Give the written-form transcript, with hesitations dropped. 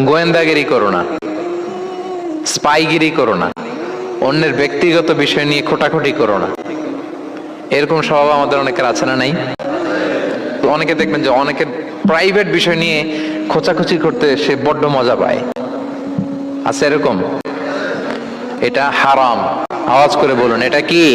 গোয়েন্দাগিরি করো না, স্পাইগিরি করো না, অন্যের ব্যক্তিগত বিষয় নিয়ে খোটাখুটি করো না। এরকম স্বভাব আমাদের অনেকের আছে না নাই? অনেকে দেখবেন যে অনেকের প্রাইভেট বিষয় নিয়ে খোঁচাখুচি করতে সে বড্ড মজা পায়। আছে এরকম? এটা হারাম। আওয়াজ করে বলুন, এটা কি?